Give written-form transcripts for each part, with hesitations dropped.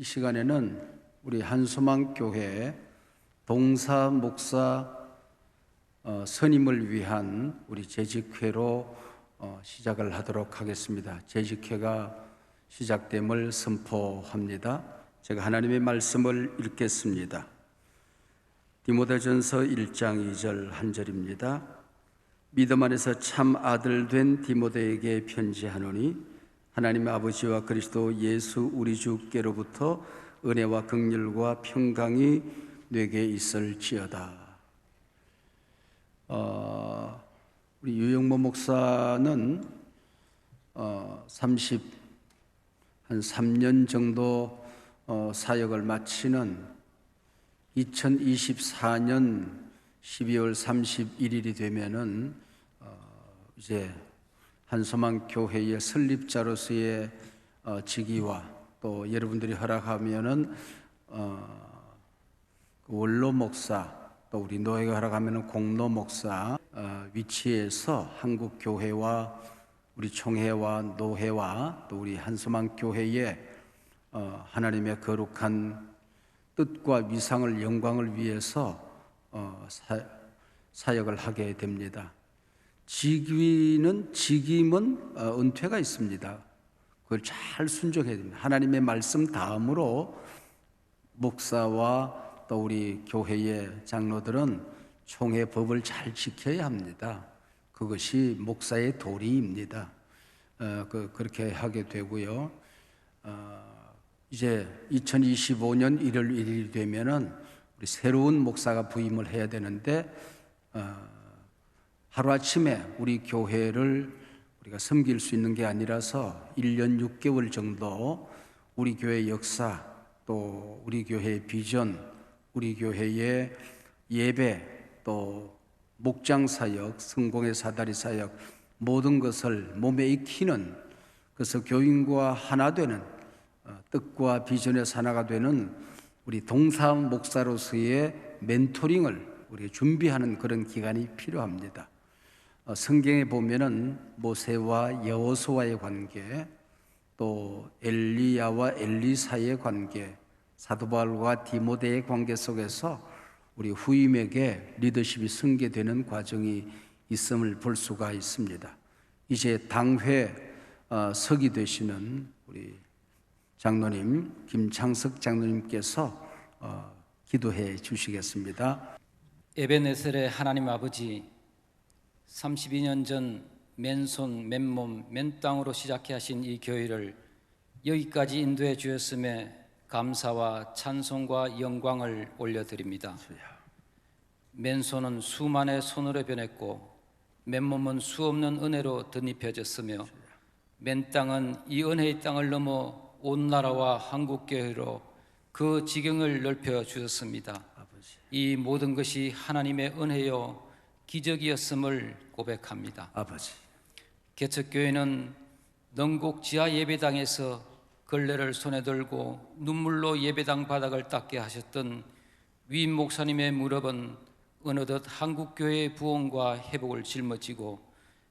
이 시간에는 우리 한소망 교회 동사 목사 선임을 위한 우리 재직회로 시작을 하도록 하겠습니다. 재직회가 시작됨을 선포합니다. 제가 하나님의 말씀을 읽겠습니다. 디모데전서 1장 2절 한 절입니다. 믿음 안에서 참 아들 된 디모데에게 편지하노니 하나님의 아버지와 그리스도 예수 우리 주께로부터 은혜와 긍휼과 평강이 내게 있을지어다. 우리 유영모 목사는 3년 정도 사역을 마치는 2024년 12월 31일이 되면은 이제 한소망 교회의 설립자로서의 직위와 또 여러분들이 허락하면은 원로 목사, 또 우리 노회가 허락하면은 공로 목사 위치에서 한국 교회와 우리 총회와 노회와 또 우리 한소망 교회의 하나님의 거룩한 뜻과 위상을 영광을 위해서 사역을 하게 됩니다. 직임은 은퇴가 있습니다. 그걸 잘 순종해야 됩니다. 하나님의 말씀 다음으로 목사와 또 우리 교회의 장로들은 총회 법을 잘 지켜야 합니다. 그것이 목사의 도리입니다. 그렇게 하게 되고요. 이제 2025년 1월 1일이 되면은 우리 새로운 목사가 부임을 해야 되는데 하루아침에 우리 교회를 우리가 섬길 수 있는 게 아니라서 1년 6개월 정도 우리 교회의 역사, 또 우리 교회의 비전, 우리 교회의 예배, 또 목장 사역, 성공의 사다리 사역, 모든 것을 몸에 익히는, 그래서 교인과 하나 되는 뜻과 비전의 하나가 되는 우리 동사 목사로서의 멘토링을 우리 준비하는 그런 기간이 필요합니다. 성경에 보면은 모세와 여호수아의 관계, 또 엘리야와 엘리사의 관계, 사도 바울과 디모데의 관계 속에서 우리 후임에게 리더십이 승계되는 과정이 있음을 볼 수가 있습니다. 이제 당회 석이 되시는 우리 장로님 김창석 장로님께서 기도해 주시겠습니다. 에베네셀의 하나님 아버지, 32년 전 맨손, 맨몸, 맨땅으로 시작해 하신 이 교회를 여기까지 인도해 주셨음에 감사와 찬송과 영광을 올려드립니다. 맨손은 수만의 손으로 변했고 맨몸은 수없는 은혜로 덧입혀졌으며 맨땅은 이 은혜의 땅을 넘어 온 나라와 한국교회로 그 지경을 넓혀 주셨습니다. 이 모든 것이 하나님의 은혜요 기적이었음을 고백합니다. 아버지, 개척교회는 능곡 지하 예배당에서 걸레를 손에 들고 눈물로 예배당 바닥을 닦게 하셨던 위임 목사님의 무릎은 어느덧 한국교회의 부흥과 회복을 짊어지고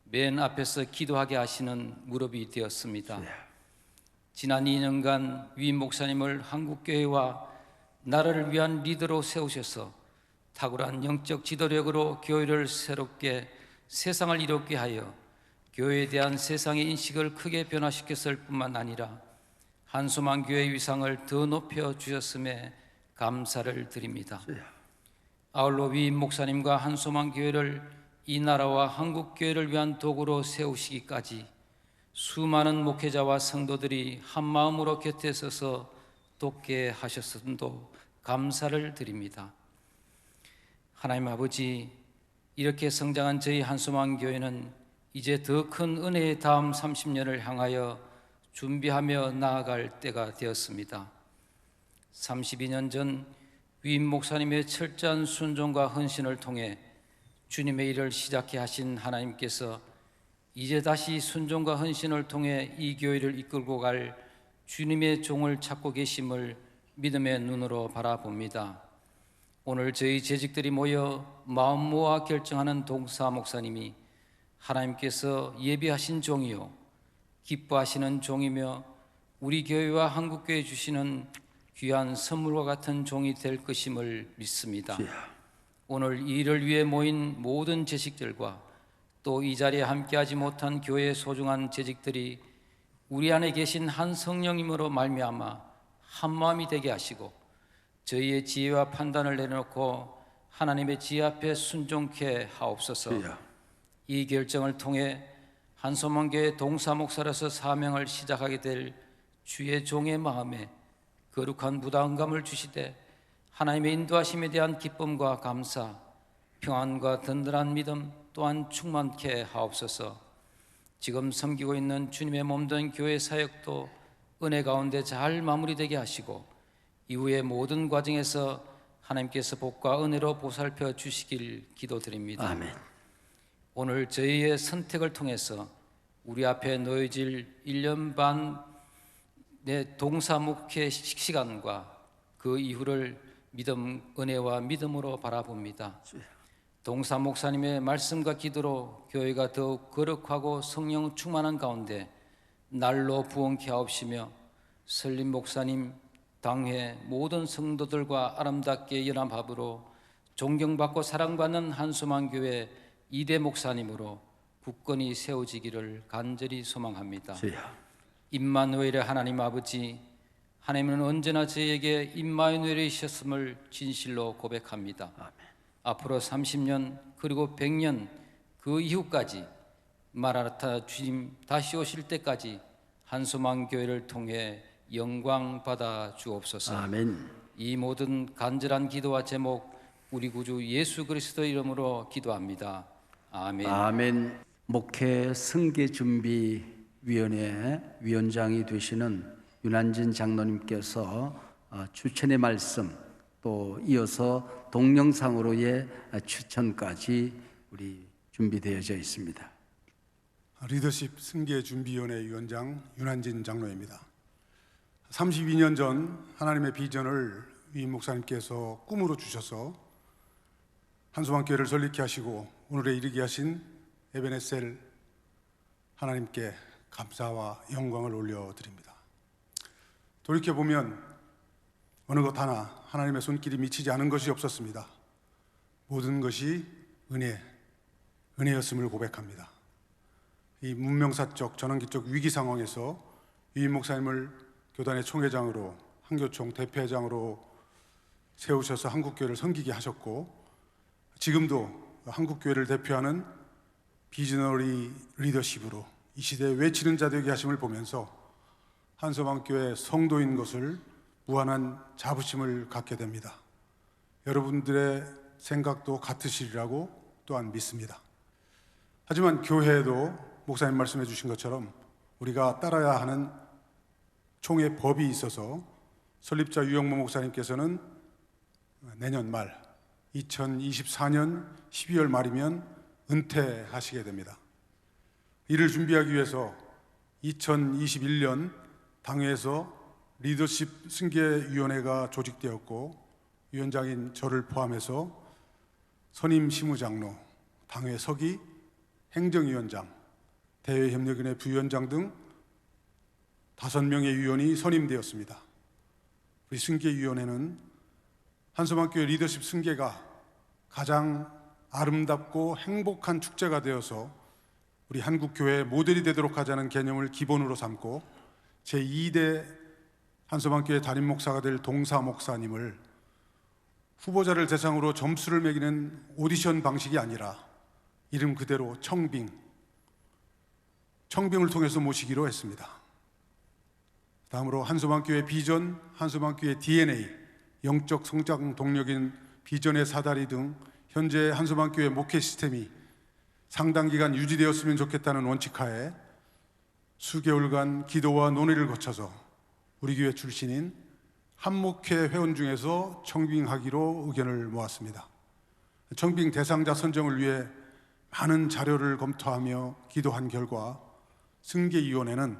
맨 앞에서 기도하게 하시는 무릎이 되었습니다. 지난 2년간 위임 목사님을 한국교회와 나라를 위한 리더로 세우셔서 탁월한 영적 지도력으로 교회를 새롭게 세상을 이롭게 하여 교회에 대한 세상의 인식을 크게 변화시켰을 뿐만 아니라 한소망 교회의 위상을 더 높여 주셨음에 감사를 드립니다. 아울러 위임 목사님과 한소망 교회를 이 나라와 한국 교회를 위한 도구로 세우시기까지 수많은 목회자와 성도들이 한 마음으로 곁에 서서 돕게 하셨음도 감사를 드립니다. 하나님 아버지, 이렇게 성장한 저희 한소망 교회는 이제 더 큰 은혜의 다음 30년을 향하여 준비하며 나아갈 때가 되었습니다. 32년 전 위임 목사님의 철저한 순종과 헌신을 통해 주님의 일을 시작해 하신 하나님께서 이제 다시 순종과 헌신을 통해 이 교회를 이끌고 갈 주님의 종을 찾고 계심을 믿음의 눈으로 바라봅니다. 오늘 저희 재직들이 모여 마음 모아 결정하는 동사 목사님이 하나님께서 예비하신 종이요 기뻐하시는 종이며 우리 교회와 한국교회 주시는 귀한 선물과 같은 종이 될 것임을 믿습니다. 주여. 오늘 이 일을 위해 모인 모든 재직들과 또 이 자리에 함께하지 못한 교회의 소중한 재직들이 우리 안에 계신 한 성령님으로 말미암아 한 마음이 되게 하시고 저희의 지혜와 판단을 내려놓고 하나님의 지혜 앞에 순종케 하옵소서. 주여. 이 결정을 통해 한소망교회 동사 목사로서 사명을 시작하게 될 주의 종의 마음에 거룩한 부담감을 주시되 하나님의 인도하심에 대한 기쁨과 감사, 평안과 든든한 믿음 또한 충만케 하옵소서. 지금 섬기고 있는 주님의 몸된 교회 사역도 은혜 가운데 잘 마무리되게 하시고 이후의 모든 과정에서 하나님께서 복과 은혜로 보살펴 주시길 기도드립니다. 아멘. 오늘 저희의 선택을 통해서 우리 앞에 놓여질 1년 반의 동사 목회 시간과 그 이후를 믿음, 은혜와 믿음으로 바라봅니다. 동사 목사님의 말씀과 기도로 교회가 더욱 거룩하고 성령 충만한 가운데 날로 부흥케 하옵시며 설림 목사님, 당회 모든 성도들과 아름답게 연합합으로 존경받고 사랑받는 한소망교회 이대 목사님으로 굳건히 세워지기를 간절히 소망합니다. 주여. 임마누엘의 하나님 아버지, 하나님은 언제나 저희에게 임마누엘이셨음을 진실로 고백합니다. 아멘. 앞으로 30년 그리고 100년 그 이후까지 마라나타 주님 다시 오실 때까지 한소망교회를 통해 영광 받아 주옵소서. 아멘. 이 모든 간절한 기도와 제목 우리 구주 예수 그리스도 이름으로 기도합니다. 아멘. 아멘. 목회 승계준비위원회 위원장이 되시는 윤한진 장로님께서 추천의 말씀 또 이어서 동영상으로의 추천까지 우리 준비되어져 있습니다. 리더십 승계준비위원회 위원장 윤한진 장로입니다. 32년 전 하나님의 비전을 위 목사님께서 꿈으로 주셔서 한소망교회를 설립케 하시고 오늘에 이르게 하신 에베네셀 하나님께 감사와 영광을 올려드립니다. 돌이켜보면 어느 것 하나 하나님의 손길이 미치지 않은 것이 없었습니다. 모든 것이 은혜였음을 고백합니다. 이 문명사적 전환기적 위기 상황에서 위 목사님을 교단의 총회장으로 한교총 대표회장으로 세우셔서 한국교회를 섬기게 하셨고 지금도 한국교회를 대표하는 비즈너리 리더십으로 이 시대에 외치는 자 되게 하심을 보면서 한소망교회 성도인 것을 무한한 자부심을 갖게 됩니다. 여러분들의 생각도 같으시리라고 또한 믿습니다. 하지만 교회에도 목사님 말씀해 주신 것처럼 우리가 따라야 하는 총회 법이 있어서 설립자 유영모 목사님께서는 내년 말 2024년 12월 말이면 은퇴하시게 됩니다. 이를 준비하기 위해서 2021년 당회에서 리더십 승계위원회가 조직되었고 위원장인 저를 포함해서 선임 시무장로, 당회 서기, 행정위원장, 대외협력위원회 부위원장 등 5명의 위원이 선임되었습니다. 우리 승계위원회는 한소망교회 리더십 승계가 가장 아름답고 행복한 축제가 되어서 우리 한국교회의 모델이 되도록 하자는 개념을 기본으로 삼고 제2대 한소망교회 담임 목사가 될 동사 목사님을 후보자를 대상으로 점수를 매기는 오디션 방식이 아니라 이름 그대로 청빙을 통해서 모시기로 했습니다. 다음으로 한소망교회 비전, 한소망교회 DNA, 영적 성장 동력인 비전의 사다리 등 현재 한소망교회 목회 시스템이 상당 기간 유지되었으면 좋겠다는 원칙하에 수개월간 기도와 논의를 거쳐서 우리 교회 출신인 한목회 회원 중에서 청빙하기로 의견을 모았습니다. 청빙 대상자 선정을 위해 많은 자료를 검토하며 기도한 결과 승계위원회는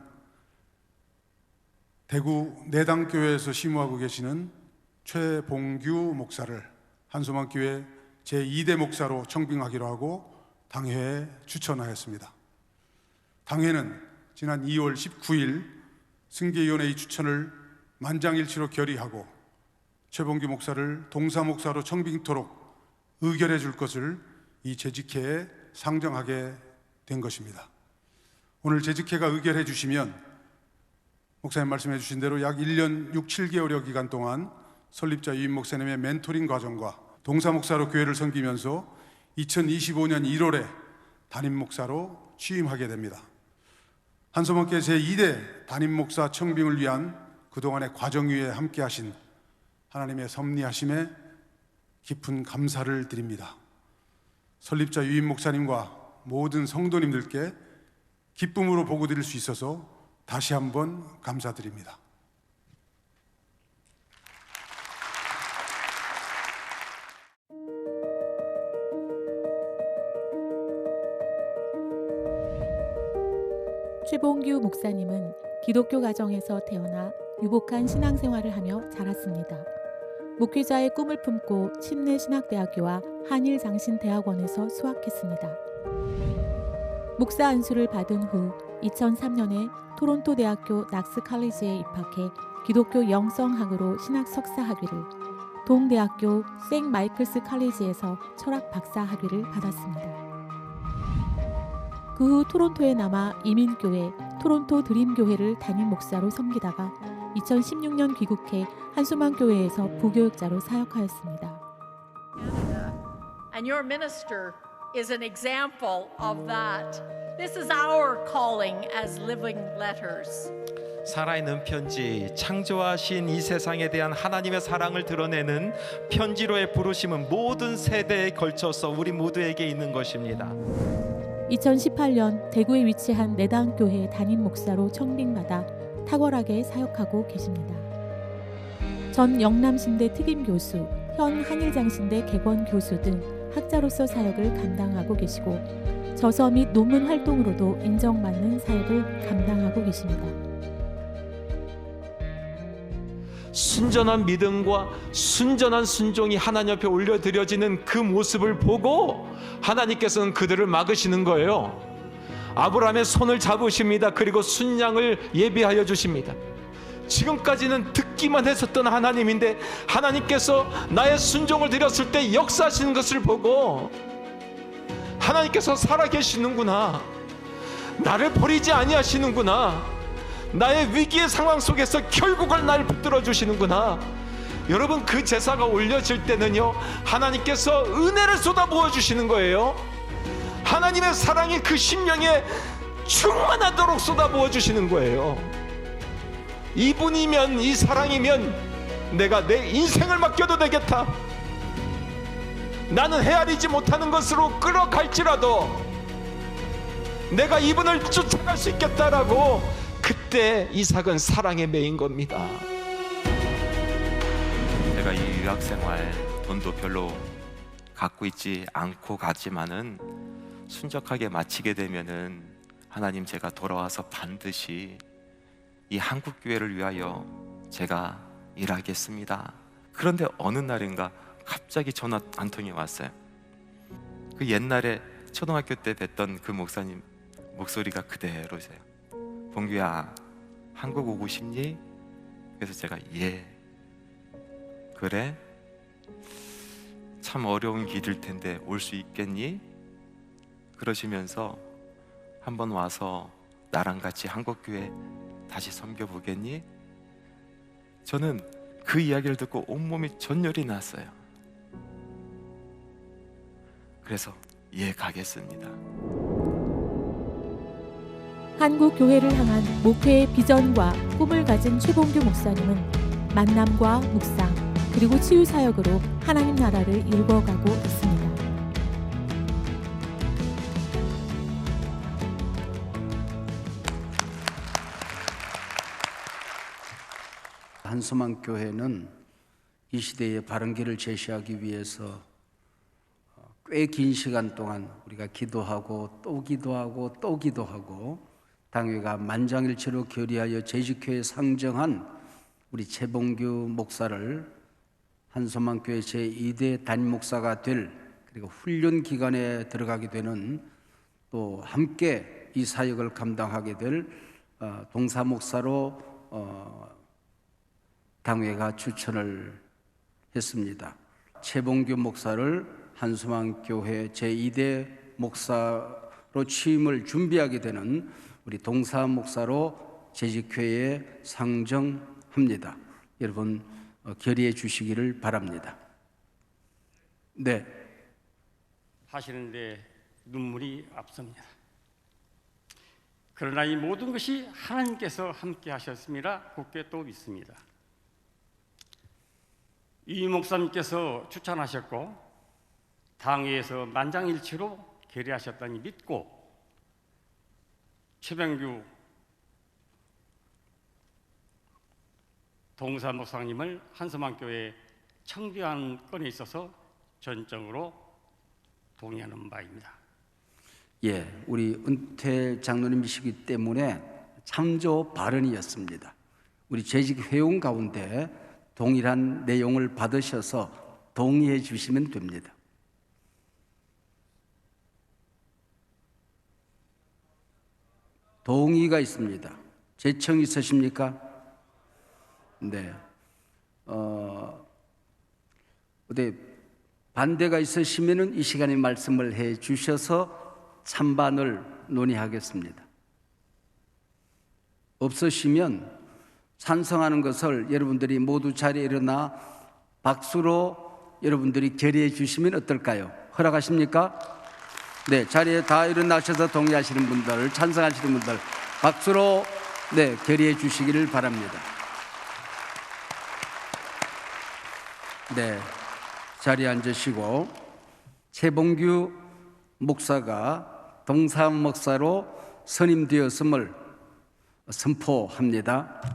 대구 내당교회에서 심우하고 계시는 최봉규 목사를 한소망교회 제2대 목사로 청빙하기로 하고 당회에 추천하였습니다. 당회는 지난 2월 19일 승계위원회의 추천을 만장일치로 결의하고 최봉규 목사를 동사 목사로 청빙토록 의결해 줄 것을 이 재직회에 상정하게 된 것입니다. 오늘 재직회가 의결해 주시면 목사님 말씀해 주신 대로 약 1년 6, 7개월여 기간 동안 설립자 유임 목사님의 멘토링 과정과 동사 목사로 교회를 섬기면서 2025년 1월에 담임 목사로 취임하게 됩니다. 한소망교회 제2대 담임 목사 청빙을 위한 그동안의 과정 위에 함께 하신 하나님의 섭리하심에 깊은 감사를 드립니다. 설립자 유임 목사님과 모든 성도님들께 기쁨으로 보고드릴 수 있어서 다시 한번 감사드립니다. 최봉규 목사님은 기독교 가정에서 태어나 유복한 신앙생활을 하며 자랐습니다. 목회자의 꿈을 품고 침례신학대학교와 한일장신대학원에서 수학했습니다. 목사 안수를 받은 후 2003년에 토론토 대학교 낙스 칼리지에 입학해 기독교 영성학으로 신학 석사 학위를, 동대학교 생 마이클스 칼리지에서 철학 박사 학위를 받았습니다. 그 후 토론토에 남아 이민교회 토론토 드림교회를 담임 목사로 섬기다가 2016년 귀국해 한소망교회에서 부교육자로 사역하였습니다. And your minister is an example of that. This is our calling as living letters. 살아있는 편지, 창조하신 이 세상에 대한 하나님의 사랑을 드러내는 편지로의 부르심은 모든 세대에 걸쳐서 우리 모두에게 있는 것입니다. 2018년 대구에 위치한 내당교회 담임 목사로 청빙받아 탁월하게 사역하고 계십니다. 전 영남신대 특임교수, 현 한일장신대 객원교수 등 학자로서 사역을 감당하고 계시고 저서 및 논문 활동으로도 인정받는 사역을 감당하고 계십니다. 순전한 믿음과 순전한 순종이 하나님 앞에 올려드려지는 그 모습을 보고 하나님께서는 그들을 막으시는 거예요. 아브라함의 손을 잡으십니다. 그리고 순양을 예비하여 주십니다. 지금까지는 듣기만 했었던 하나님인데 하나님께서 나의 순종을 드렸을 때 역사하시는 것을 보고 하나님께서 살아계시는구나, 나를 버리지 아니하시는구나, 나의 위기의 상황 속에서 결국은 날 붙들어 주시는구나. 여러분, 그 제사가 올려질 때는요, 하나님께서 은혜를 쏟아부어 주시는 거예요. 하나님의 사랑이 그 심령에 충만하도록 쏟아부어 주시는 거예요. 이분이면, 이 사랑이면 내가 내 인생을 맡겨도 되겠다. 나는 헤아리지 못하는 것으로 끌어갈지라도 내가 이분을 쫓아갈 수 있겠다라고, 그때 이삭은 사랑에 매인 겁니다. 제가 이 유학생활 돈도 별로 갖고 있지 않고 가지만은 순적하게 마치게 되면은 하나님, 제가 돌아와서 반드시 이 한국 교회를 위하여 제가 일하겠습니다. 그런데 어느 날인가 갑자기 전화 한 통이 왔어요. 그 옛날에 초등학교 때 뵀던 그 목사님 목소리가 그대로세요. 봉규야, 한국 오고 싶니? 그래서 제가 예. 그래? 참 어려운 길일 텐데 올 수 있겠니? 그러시면서 한번 와서 나랑 같이 한국교회 다시 섬겨보겠니? 저는 그 이야기를 듣고 온몸이 전율이 났어요. 그래서 예, 가겠습니다. 한국 교회를 향한 목회의 비전과 꿈을 가진 최봉규 목사님은 만남과 묵상 그리고 치유 사역으로 하나님 나라를 이루어가고 있습니다. 한소망교회는 이 시대의 바른 길을 제시하기 위해서 꽤 긴 시간 동안 우리가 기도하고 또 기도하고 또 기도하고 당회가 만장일치로 결의하여 재직회에 상정한 우리 최봉규 목사를 한소망교회 제2대 담임 목사가 될, 그리고 훈련 기간에 들어가게 되는, 또 함께 이 사역을 감당하게 될 동사 목사로 당회가 추천을 했습니다. 최봉규 목사를 한수망 교회 제2대 목사로 취임을 준비하게 되는 우리 동사 목사로 재직회에 상정합니다. 여러분 결의해 주시기를 바랍니다. 네. 하시는데 눈물이 앞섭니다. 그러나 이 모든 것이 하나님께서 함께 하셨습니다. 굳게 또 믿습니다. 이 목사님께서 추천하셨고 당회에서 만장일치로 결의하셨다니 믿고 최병규 동사 목사님을 한서망교회 청빙하는 건에 있어서 전적으로 동의하는 바입니다. 예, 우리 은퇴 장로님이시기 때문에 참조 발언이었습니다. 우리 재직 회원 가운데 동일한 내용을 받으셔서 동의해 주시면 됩니다. 동의가 있습니다. 제청 있으십니까? 네. 어디 반대가 있으시면은 이 시간에 말씀을 해 주셔서 찬반을 논의하겠습니다. 없으시면 찬성하는 것을 여러분들이 모두 자리에 일어나 박수로 여러분들이 결의해 주시면 어떨까요? 허락하십니까? 네, 자리에 다 일어나셔서 동의하시는 분들, 찬성하시는 분들 박수로 네, 결의해 주시기를 바랍니다. 네, 자리에 앉으시고 최봉규 목사가 동사 목사로 선임되었음을 선포합니다.